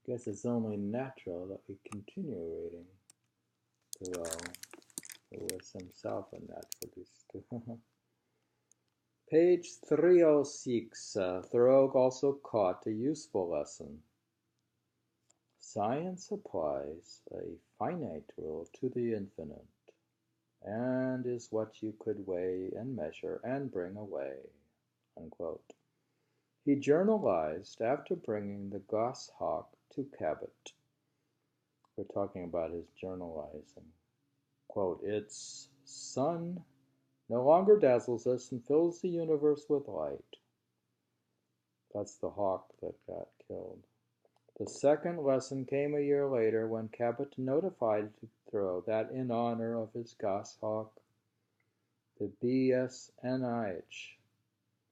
Guess it's only natural that we continue reading Thoreau, who was himself a naturalist. Page 306. Thoreau also caught a useful lesson. Science applies a finite rule to the infinite, and is what you could weigh and measure and bring away. Unquote. He journalized after bringing the goshawk to Cabot. We're talking about his journalizing. Quote, its sun no longer dazzles us and fills the universe with light. That's the hawk that got killed. The second lesson came a year later when Cabot notified Thoreau that in honor of his goshawk, the BSNIH,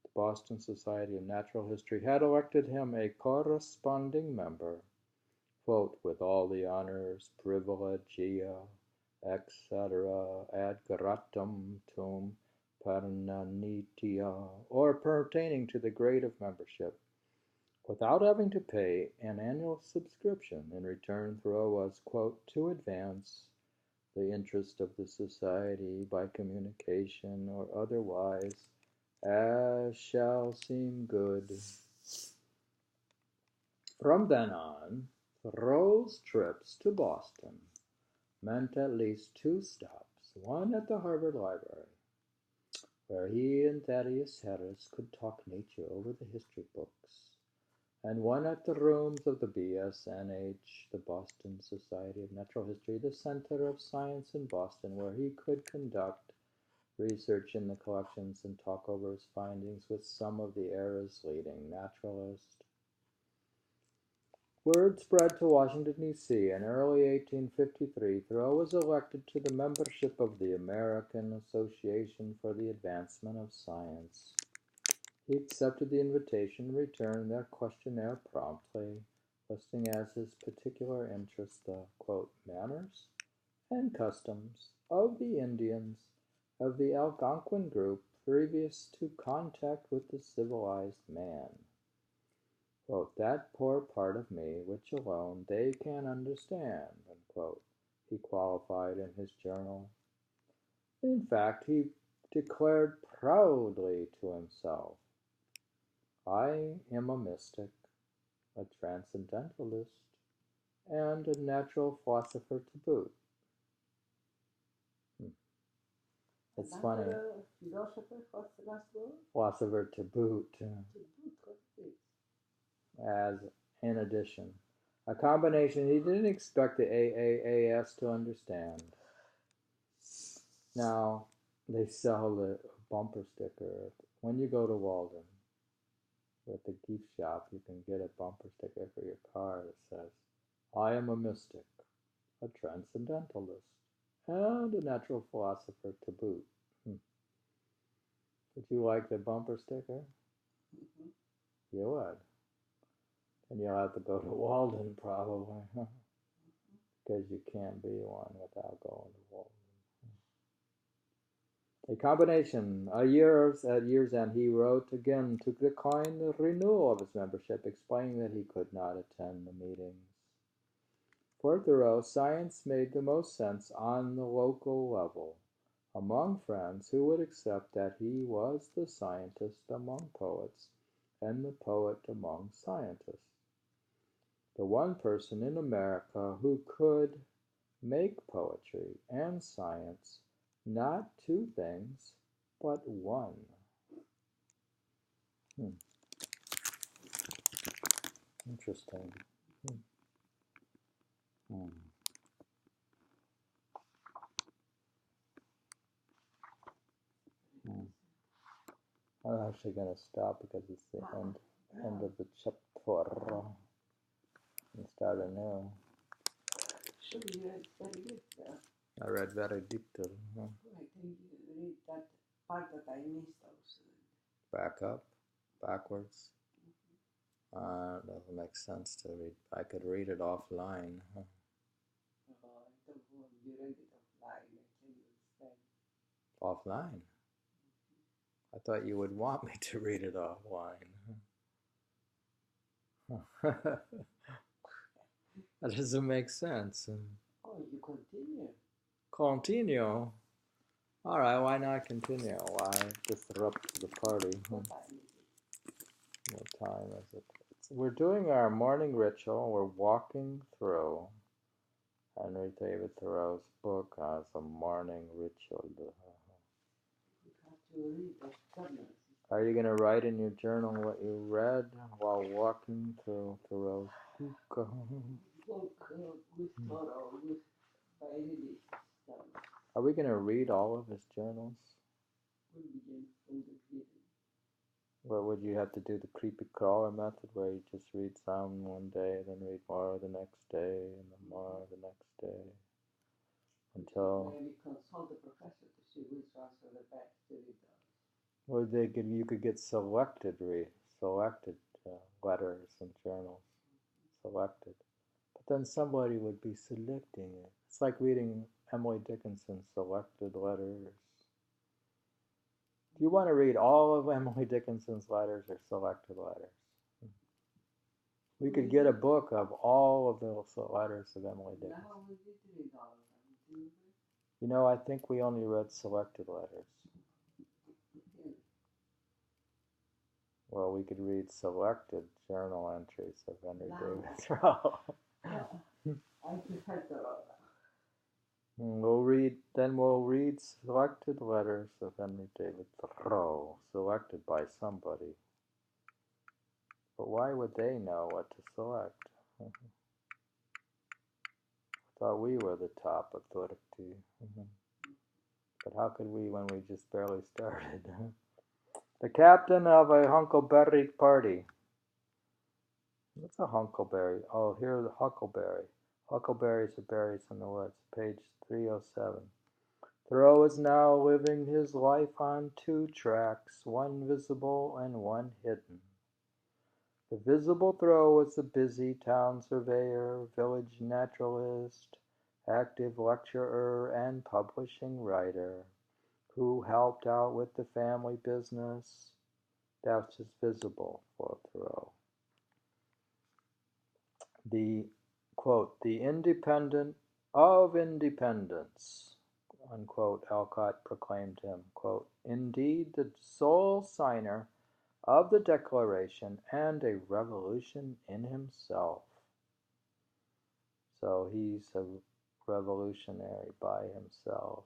the Boston Society of Natural History, had elected him a corresponding member, quote, with all the honors, privilegia, etc., ad gratum tum permanentia, or pertaining to the grade of membership, without having to pay an annual subscription. In return, Thoreau was, quote, to advance the interest of the society by communication or otherwise, as shall seem good. From then on, Thoreau's trips to Boston meant at least 2 stops, one at the Harvard Library, where he and Thaddeus Harris could talk nature over the history books, and one at the rooms of the BSNH, the Boston Society of Natural History, the center of science in Boston, where he could conduct research in the collections and talk over his findings with some of the era's leading naturalists. Word spread to Washington, D.C. In early 1853, Thoreau was elected to the membership of the American Association for the Advancement of Science. He accepted the invitation and returned their questionnaire promptly, listing as his particular interest the, quote, manners and customs of the Indians of the Algonquin group previous to contact with the civilized man. Quote, that poor part of me which alone they can understand, unquote, he qualified in his journal. In fact, he declared proudly to himself, I am a mystic, a transcendentalist, and a natural philosopher to boot. It's funny. Philosopher, what's the last word? Philosopher to boot. To boot, what is it? As in addition. A combination he didn't expect the AAAS to understand. Now, they sell the bumper sticker. When you go to Walden, at the gift shop, you can get a bumper sticker for your car that says, I am a mystic, a transcendentalist, and a natural philosopher to boot. Would you like the bumper sticker? Mm-hmm. You would. And you'll have to go to Walden probably, because you can't be one without going to Walden. A combination. At year's end, he wrote again to decline the renewal of his membership, explaining that he could not attend the meetings. For Thoreau, science made the most sense on the local level, among friends who would accept that he was the scientist among poets and the poet among scientists. The one person in America who could make poetry and science not 2 things, but one. Interesting. I'm actually going to stop because it's the end of the chapter. And start anew. So you read very good. I read very deep. Right, and you read that part that I missed also. Back up, backwards. Doesn't make sense to read. I could read it offline. Oh, I don't want you read it offline. I can understand. Offline? I thought you would want me to read it offline. That doesn't make sense. Oh, you continue. Continue. All right, why not continue? Why disrupt the party? What time is it? What time is it? We're doing our morning ritual. We're walking through Henry David Thoreau's book as a morning ritual. You have to read the journals. Are you going to write in your journal what you read while walking through Thoreau's book? Book with Thoreau, with David Smith. Are we going to read all of his journals? We begin from the beginning. Or would you have to do the creepy crawler method where you just read some one day, then read more the next day, and then more the next day? Until... Maybe consult the professor to see which ones are the best to read those. Or you could get selected letters and journals. Selected. But then somebody would be selecting it. It's like reading Emily Dickinson's selected letters. Do you want to read all of Emily Dickinson's letters or selected letters? We could get a book of all of the letters of Emily Dickinson. No, we did read all of them, didn't we? You know, I think we only read selected letters. Well, we could read selected journal entries of Henry David Thoreau. I prefer Thoreau. We'll read selected letters of Henry David Thoreau, selected by somebody. But why would they know what to select? I thought we were the top authority. But how could we when we just barely started? The captain of a Huckleberry party. What's a Huckleberry? Oh, here's a Huckleberry. Huckleberries are berries in the woods. Page 307. Thoreau is now living his life on two tracks, one visible and one hidden. The visible Thoreau was a busy town surveyor, village naturalist, active lecturer, and publishing writer, who helped out with the family business. That's just visible for Thoreau. The, quote, the independent of independence, unquote, Alcott proclaimed him, quote, indeed the sole signer of the Declaration and a revolution in himself. So he's a revolutionary by himself.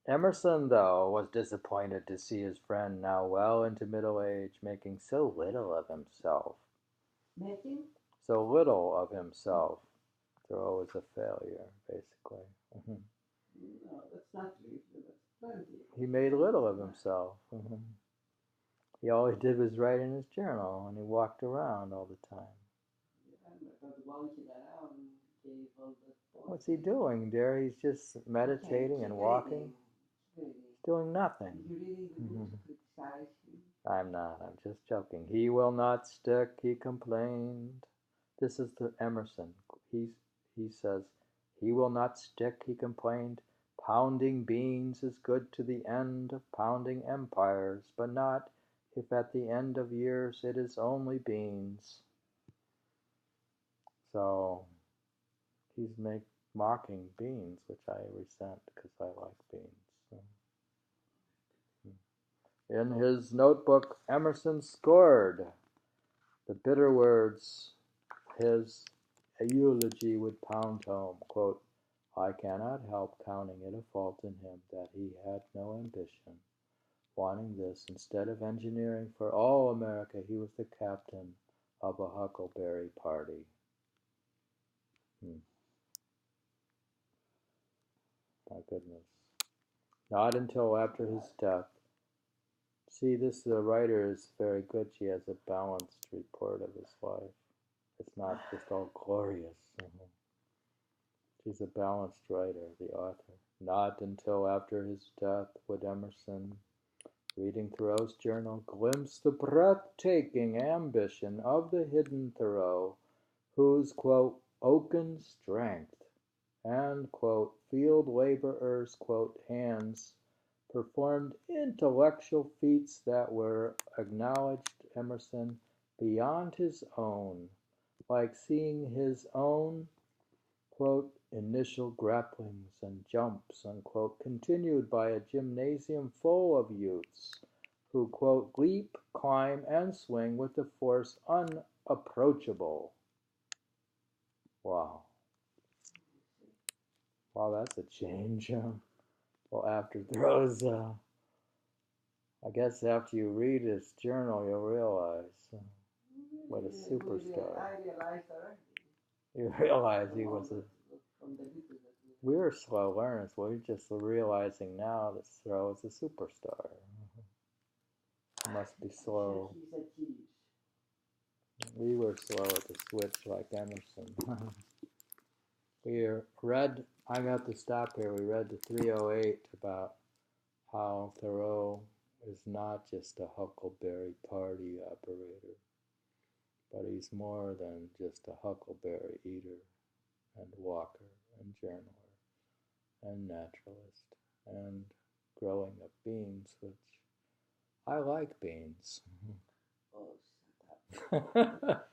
Emerson, though, was disappointed to see his friend, now well into middle age, making so little of himself. Making? So little of himself. Thoreau was a failure, basically. No, that's not true. That's plenty. He made little of himself. All he did was write in his journal, and he walked around all the time. What's he doing there? He's just meditating and walking. He's doing nothing. I'm not. I'm just joking. He will not stick, he complained. This is the Emerson. He says, he will not stick, he complained. Pounding beans is good to the end of pounding empires, but not if at the end of years it is only beans. So he's mocking beans, which I resent because I like beans. In his notebook, Emerson scored the bitter words his eulogy would pound home, quote, I cannot help counting it a fault in him that he had no ambition. Wanting this, instead of engineering for all America, he was the captain of a Huckleberry party. My goodness. Not until after his death. See, the writer is very good. She has a balanced report of his life. It's not just all glorious. She's a balanced writer, the author. Not until after his death would Emerson, reading Thoreau's journal, glimpse the breathtaking ambition of the hidden Thoreau, whose, quote, oaken strength and, quote, field laborer's, quote, hands performed intellectual feats that were, acknowledged Emerson, beyond his own, like seeing his own, quote, initial grapplings and jumps, unquote, continued by a gymnasium full of youths who, quote, leap, climb, and swing with a force unapproachable. Wow. Wow, that's a change. Well, after Thoreau's, I guess after you read his journal, you'll realize what a superstar. I realized already. You realize he was a... From the little that We're slow learners. We're just realizing now that Thoreau is a superstar. He must be slow. He said cheese. We were slow at the switch like Emerson. We read, I got to stop here, we read the 308 about how Thoreau is not just a Huckleberry party operator, but he's more than just a Huckleberry eater and walker and journaler and naturalist and growing up beans, which I like beans. Oh, shut up.